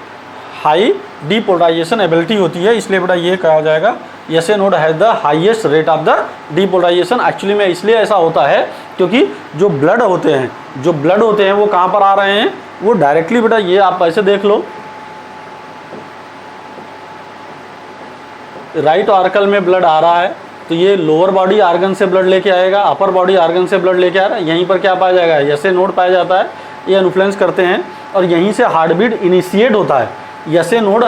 हाई डीपोलराइजेशन एबिलिटी होती है, इसलिए बेटा ये क्या हो जाएगा, SA node has the highest rate of the depolarisation. Actually में इसलिए ऐसा होता है क्योंकि जो ब्लड होते हैं, जो ब्लड होते हैं वो कहाँ पर आ रहे हैं, वो डायरेक्टली बेटा ये आप ऐसे देख लो, राइट आर्कल में ब्लड आ रहा है, तो ये लोअर बॉडी आर्गन से ब्लड लेके आएगा, अपर बॉडी आर्गन से ब्लड लेके आ रहा है। यहीं पर क्या पाया जाएगा, एसे नोड पाया जाता है, ये इन्फ्लुएंस करते हैं, और यहीं से हार्ट बीट इनिशिएट होता है। एसे नोड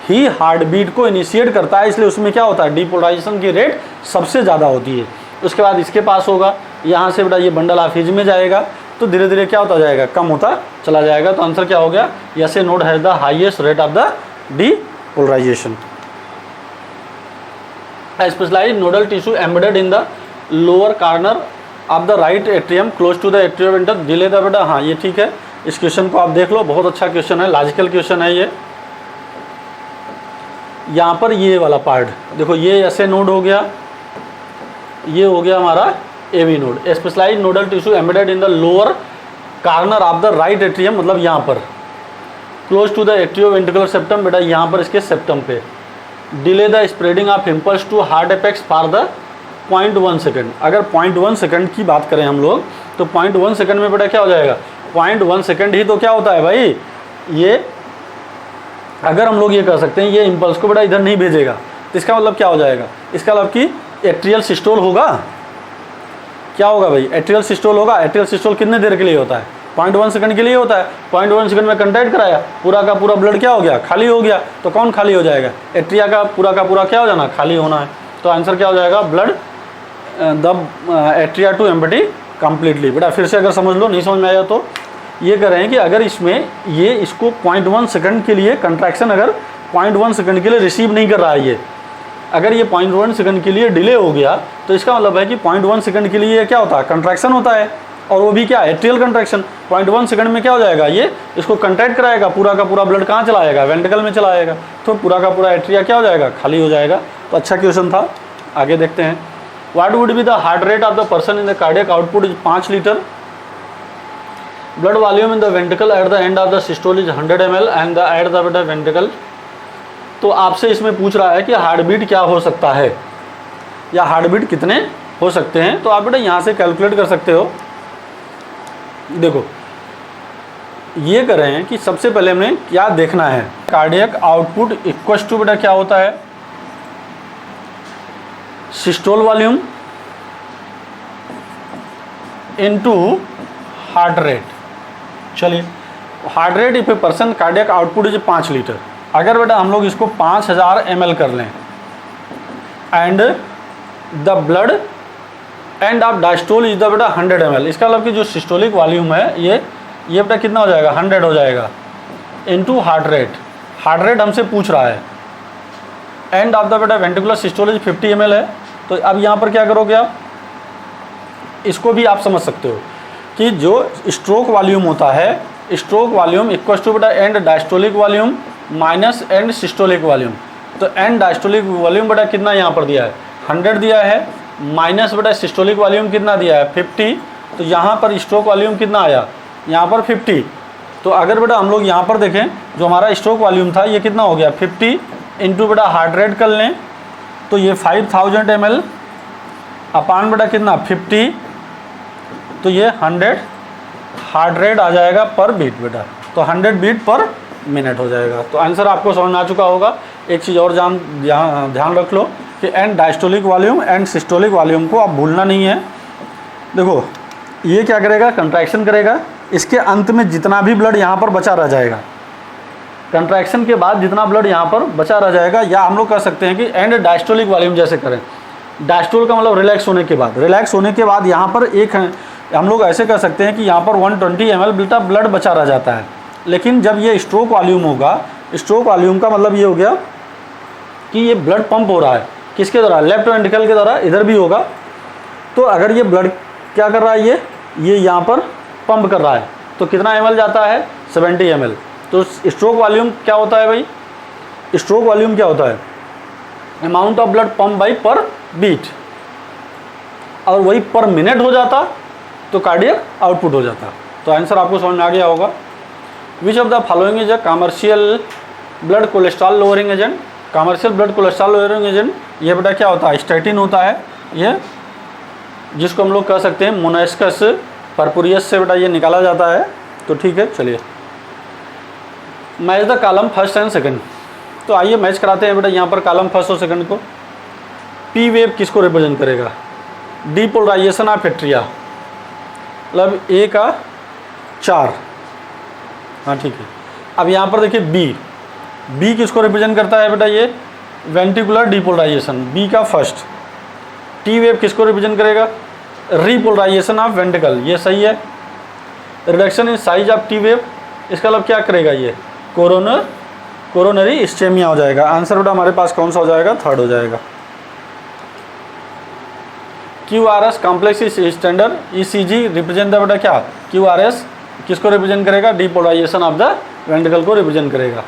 ही हार्ट बीट को इनिशिएट करता है, इसलिए उसमें क्या होता है, डीपोलराइजेशन की रेट सबसे ज़्यादा होती है। उसके बाद इसके पास होगा, यहाँ से बेटा ये बंडल ऑफ हिज में जाएगा, तो धीरे धीरे क्या होता जाएगा, कम होता चला जाएगा। तो आंसर क्या हो गया, SA node has the highest rate of the depolarisation. Specialised nodal tissue embedded in the lower corner of the right atrium close to the atrioventricular delay the बेटा, हाँ ये ठीक है। इस क्वेश्चन को आप देख लो, बहुत अच्छा क्वेश्चन है, लॉजिकल क्वेश्चन है ये। यहाँ पर ये वाला पार्ट देखो, ये ऐसे नोड हो गया, ये हो गया हमारा AV node. Specialised nodal tissue embedded in the lower corner of the right atrium, मतलब यहाँ पर close to the atrioventricular septum, बेटा यहाँ पर इसके सेप्टम पे। Delay the spreading of impulse to heart apex for the 0.1 second. अगर 0.1 second की बात करें हम लोग, तो 0.1 सेकेंड में बेटा क्या हो जाएगा, 0.1 सेकेंड ही तो क्या होता है भाई, ये अगर हम लोग ये कर सकते हैं, ये इम्पल्स को बेटा इधर नहीं भेजेगा, तो इसका मतलब क्या हो जाएगा, इसका मतलब कि एट्रियल सिस्टोल होगा। क्या होगा भाई, एट्रियल सिस्टोल होगा। एट्रियल सिस्टोल कितने देर के लिए होता है, 0.1 सेकंड के लिए होता है। 0.1 सेकंड में कंट्रैक्ट कराया, पूरा का पूरा ब्लड क्या हो गया, खाली हो गया। तो कौन खाली हो जाएगा, एट्रिया का पूरा क्या हो जाना, खाली होना है। तो आंसर क्या हो जाएगा, blood the atria to empty completely. बेटा फिर से अगर समझ लो, नहीं समझ में आया तो ये कह रहे हैं कि अगर इसमें ये इसको 0.1 सेकंड के लिए कंट्रैक्शन, अगर 0.1 सेकंड के लिए रिसीव नहीं कर रहा है, ये अगर ये 0.1 सेकंड के लिए डिले हो गया, तो इसका मतलब है कि 0.1 सेकंड के लिए क्या होता है, कंट्रैक्शन होता है, और वो भी क्या, एट्रियल कंट्रैक्शन। 0.1 सेकंड में क्या हो जाएगा, ये इसको कंट्रैक्ट कराएगा, पूरा का पूरा ब्लड कहाँ चलाएगा, वेंट्रिकल में चलाएगा, तो पूरा का पूरा एट्रिया क्या हो जाएगा, खाली हो जाएगा। तो अच्छा क्वेश्चन था, आगे देखते हैं। What would be the heart rate of the person in the cardiac output is 5 litre. Blood volume in the ventricle at the end of the systole is 100 ml and the at the ventricle. तो आपसे इसमें पूछ रहा है कि heart beat क्या हो सकता है, या हार्ट बीट कितने हो सकते हैं। तो आप बेटा यहाँ से कैलकुलेट कर सकते हो। देखो ये कर रहे हैं कि सबसे पहले हमें क्या देखना है, कार्डियक आउटपुट इक्वल टू बेटा क्या होता है, systole volume into heart rate. चलिए heart rate if a person cardiac output is 5 litre. अगर बेटा हम लोग इसको 5000 ml कर लें and the blood end of diastole is the बेटा 100 ml, इसका मतलब कि जो सिस्टोलिक वॉल्यूम है ये बेटा कितना हो जाएगा, 100 हो जाएगा into heart rate. Heart rate हमसे पूछ रहा है। एंड ऑफ द बेटा वेंट्रिकुलर सिस्टोल इज 50 ml है। तो अब यहाँ पर क्या करोगे आप, इसको भी आप समझ सकते हो कि जो स्ट्रोक वॉल्यूम होता है, स्ट्रोक वॉल्यूम इक्वल टू बेटा and diastolic volume minus and systolic volume. तो एंड डायस्टोलिक वॉल्यूम बेटा कितना यहाँ पर दिया है, 100 दिया है, माइनस बेटा सिस्टोलिक वॉल्यूम कितना दिया है, 50। तो यहाँ पर स्ट्रोक वॉल्यूम कितना आया, यहाँ पर 50। तो अगर बेटा हम लोग यहाँ पर देखें जो हमारा स्ट्रोक वॉल्यूम था ये कितना हो गया 50 इंटू बेटा हार्ट रेट कर लें तो ये 5000 ml अपान बेटा कितना 50, तो ये 100 हार्ट रेट आ जाएगा पर बीट बेटा, तो 100 बीट पर मिनट हो जाएगा। तो आंसर आपको समझ में आ चुका होगा। एक चीज़ और ध्यान रख लो कि and diastolic volume and systolic volume को आप भूलना नहीं है। देखो ये क्या करेगा, कंट्रैक्शन करेगा, इसके अंत में जितना भी ब्लड यहाँ पर बचा रह जाएगा, कंट्रैक्शन के बाद जितना ब्लड यहाँ पर बचा रह जाएगा, या हम लोग कह सकते हैं कि एंड डायस्टोलिक वॉल्यूम जैसे करें। डायस्टोल का मतलब रिलैक्स होने के बाद, रिलैक्स होने के बाद यहाँ पर एक हम लोग ऐसे कर सकते हैं कि यहाँ पर 120 ml बेटा ब्लड बचा रह जाता है। लेकिन जब ये स्ट्रोक वॉल्यूम होगा, स्ट्रोक वॉल्यूम का मतलब ये हो गया कि ये ब्लड पंप हो रहा है, किसके द्वारा, लेफ्ट वेंट्रिकल के द्वारा, इधर भी होगा। तो अगर ये ब्लड क्या कर रहा है, ये यहाँ पर पंप कर रहा है, तो कितना ml जाता है 70 ml। तो स्ट्रोक वॉल्यूम क्या होता है भाई, स्ट्रोक वॉल्यूम क्या होता है, amount of blood pump by पर बीट, और वही पर मिनट हो जाता तो कार्डियक आउटपुट हो जाता। तो आंसर आपको समझ में आ गया होगा। विच of the following is a commercial blood cholesterol lowering agent. Commercial blood cholesterol lowering agent ये बेटा क्या होता है, स्टैटिन होता है, ये जिसको हम लोग कह सकते हैं मोनास्कस परपुरियस से बेटा ये निकाला जाता है। तो ठीक है, चलिए match the column first and second. तो आइए मैच कराते हैं बेटा यहाँ पर कॉलम फर्स्ट और सेकंड को। पी वेव किसको रिप्रेजेंट करेगा, डीपोलराइजेशन ऑफ एट्रिया, मतलब ए का 4। हाँ ठीक है। अब यहाँ पर देखिए बी किसको रिप्रेजेंट करता है बेटा, ये वेंट्रिकुलर डीपोलराइजेशन, बी का फर्स्ट। टी वेव किसको रिप्रेजेंट करेगा, रीपोलराइजेशन ऑफ वेंट्रिकल, ये सही है। Reduction in size of T wave, इसका मतलब क्या करेगा, ये कोरोनरी इस्चेमिया हो जाएगा। आंसर बेटा हमारे पास कौन सा हो जाएगा, थर्ड हो जाएगा। QRS complex standard ECG represent the बेटा क्या, QRS किसको रिप्रेजेंट करेगा, डीपोलराइजेशन ऑफ द वेंट्रिकल को रिप्रेजेंट करेगा।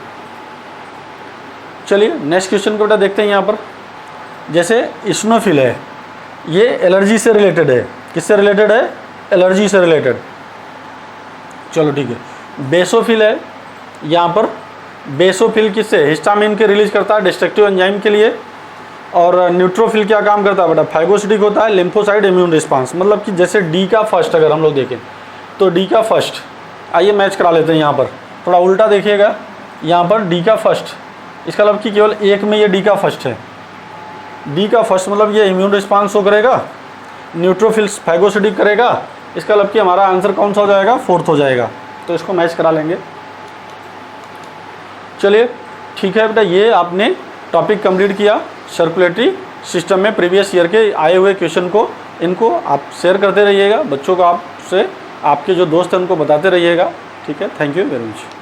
चलिए नेक्स्ट क्वेश्चन को बेटा देखते हैं। यहाँ पर जैसे इस्नोफिल है, ये एलर्जी से रिलेटेड है, किससे रिलेटेड है, एलर्जी से रिलेटेड। चलो ठीक है। बेसोफिल है, यहाँ पर बेसोफिल किससे, हिस्टामिन के रिलीज करता है डिस्ट्रक्टिव एंजाइम के लिए। और न्यूट्रोफिल क्या काम करता है बेटा, फाइगोसिटिक होता है, लिम्फोसाइट इम्यून रिस्पांस। मतलब कि जैसे डी का फर्स्ट अगर हम लोग देखें तो डी का फर्स्ट, आइए मैच करा लेते हैं। यहाँ पर थोड़ा उल्टा देखिएगा, यहाँ पर डी का फर्स्ट, इसका मतलब कि केवल एक में ये डी का फर्स्ट है। डी का फर्स्ट मतलब ये इम्यून रिस्पांस शो करेगा, न्यूट्रोफिल्स फाइगोसिटिक करेगा, इसका मतलब कि हमारा आंसर कौन सा हो जाएगा, फोर्थ हो जाएगा। तो इसको मैच करा लेंगे। चलिए ठीक है बेटा, ये आपने टॉपिक कंप्लीट किया सर्कुलेटरी सिस्टम में प्रीवियस ईयर के आए हुए क्वेश्चन को। इनको आप शेयर करते रहिएगा, बच्चों को आपसे, आपके जो दोस्त हैं उनको बताते रहिएगा। ठीक है, थैंक यू वेरी मच।